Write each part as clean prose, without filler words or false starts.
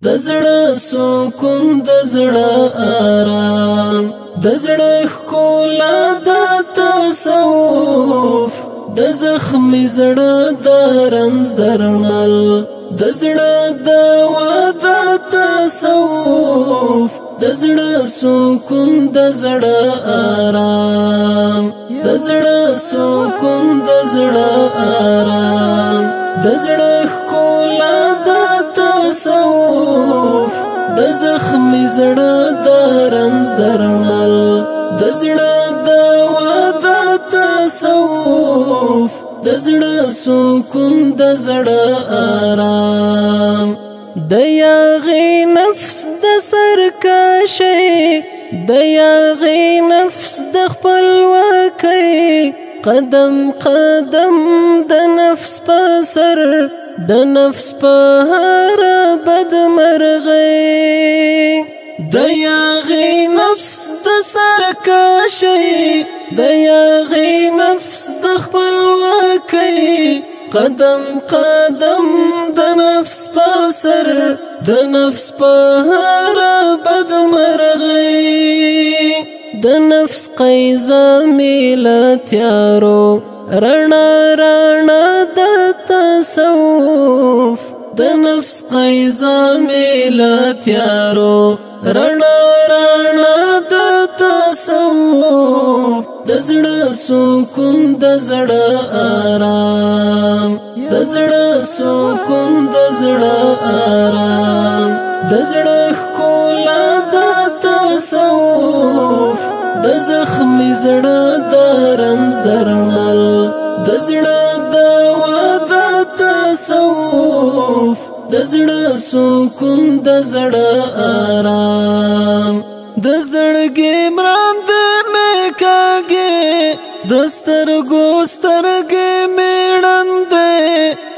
د زړه سکون د زړه آرام د زړه ښکلا د تصوف د زخمي زړه د رنځ درمل د زړه دوا د تصوف د زړه سکون د زړه آرام د زړه سکون د زړه آرام د زړه ښکلا د تصوف د زخمي زړه د رنځ درمل د زړه دوا د تصوف د زړه سکون د زړه آرام د یاغي نفس د سرکشي د یاغي نفس د خپلواکۍ قدم قدم د نفس په سر د نفس په هر بد مرغۍ د یاغي نفس د سرکشي د یاغي نفس د خپلواکۍ قدم قدم د نفس په سر د نفس په هر بد مرغۍ د نفس قیزه میلتیارو رڼا رڼا د تصوف د نفس قیزه میلتیارو رڼا رڼا د تصوف د زړه سکون د زړه آرام د زړه سکون د زړه آرام د زړه ښکلا د تصوف د زخمي زړه د رنځ درمل د زړه دوا د تصوف د زړه سکون د زړه آرام د زړګي مراد میکاږي د سترګو سترګې میړندې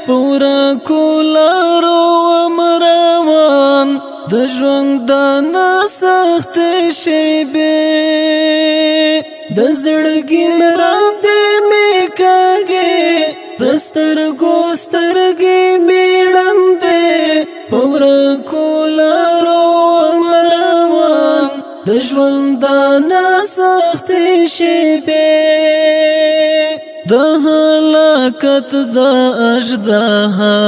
پورا کولارو امروان د ژوندان سخت شیبې د زړګي مراد میکاږي د سترګو سترګې میړندې پورا کولارو امروان د ژوندان سخت شیبې د هلاکت د اژدها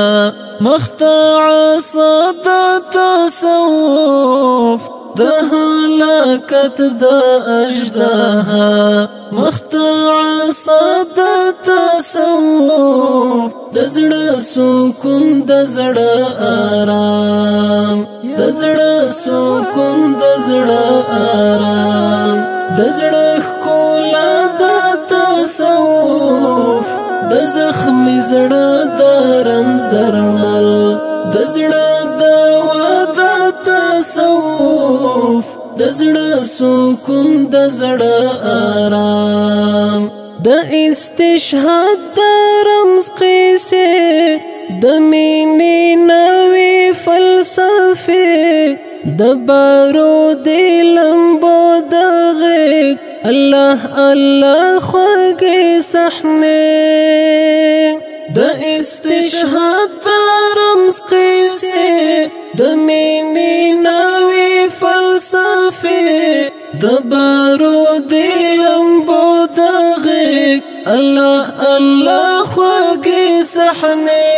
مختاع صد تصوف د هلاکت د اژدها مختاع صد تصوف د زړه سکون د زړه آرام د زړه سکون د زړه آرام د زړه ښکلا د تصوف د زخمي زړه د رنځ درمل د زړه دوا د تصوف د زړه سکون د زړه آرام د استشهاد د رمز قیسې د مینې نوې فلسفې د بارود لمبو د غیږ الله الله خوږې صحنې د استشهاد د رمز قیسې د مینې نوې فلسفې د بارود لمبو د غیږ الله الله خوږې صحنې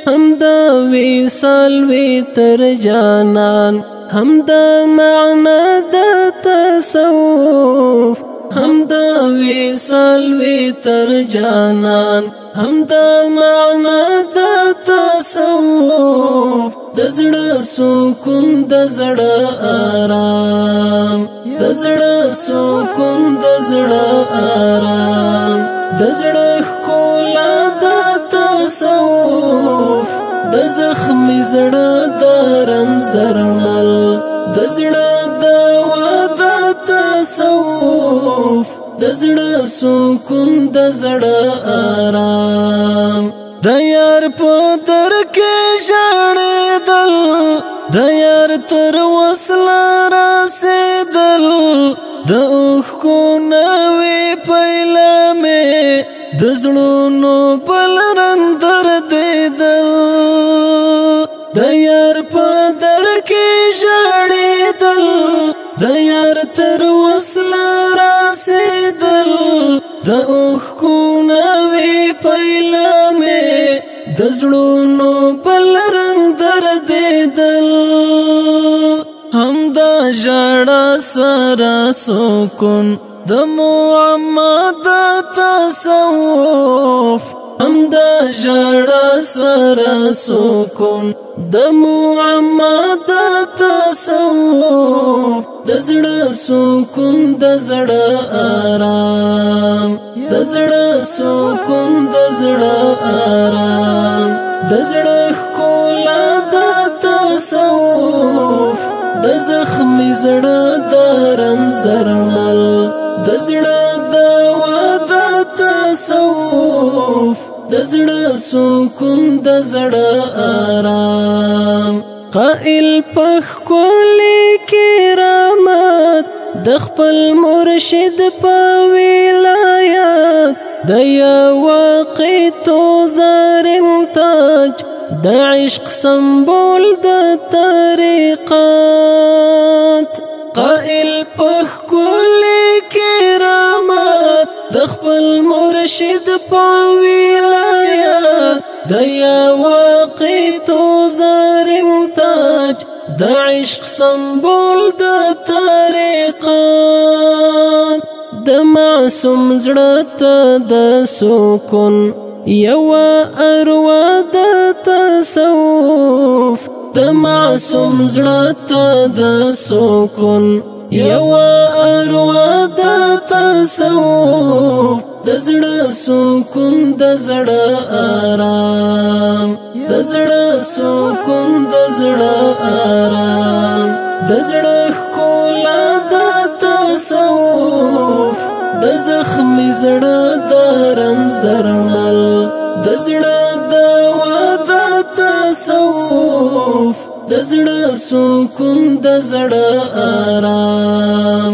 همدا وصال وی تر جانان همدا معنا د تصوف همدا وصال وی تر جانان همدا معنا د تصوف د زړه سکون د زړه آرام د زړه سکون د زړه آرام د زړه ښکلا د تصوف د زخمي زړه د رنځ درمل د زړه دوا د تصوف د زړه سکون د زړه آرام د یار په در کې ژړېدل د یار تر وصله رسېدل د اوښکو نوې پیلامې د زړونو بل رندر دیدل د یار په در کې ژړېدل د یار تر وصله رسېدل د اوښکو نوې پیلامې د زړونو بل رنګ دردېدل همدا ژړا سره سکون د محمد تصوف همدا ژړا سره سکون د محمد تصوف د زړه سکون د زړه آرام د زړه سکون د زړه آرام د زړه ښکلا د تصوف د زخمي زړه د رنځ درمل د زړه دوا د تصوف د زړه سکون د زړه آرام قائل پخ کولی کرامت د خپل مرشد په ولایت د یواقیت زرین تاج د عشق سمبول د طریقات قائل پخ کولی کرامت د خپل مرشد په ولایت د یواقیت زرین تاج د عشق سمبول د طریقات د معصوم زړه ته د سکون یوا اروا د تصوف د معصوم زړه ته د سکون یوا اروا د تصوف د زړه سکون د زړه آرام د زړه سکون د زړه آرام د زړه ښکلا د تصوف د زخمي زړه د رنځ درمل د زړه دوا د تصوف د زړه سکون د زړه آرام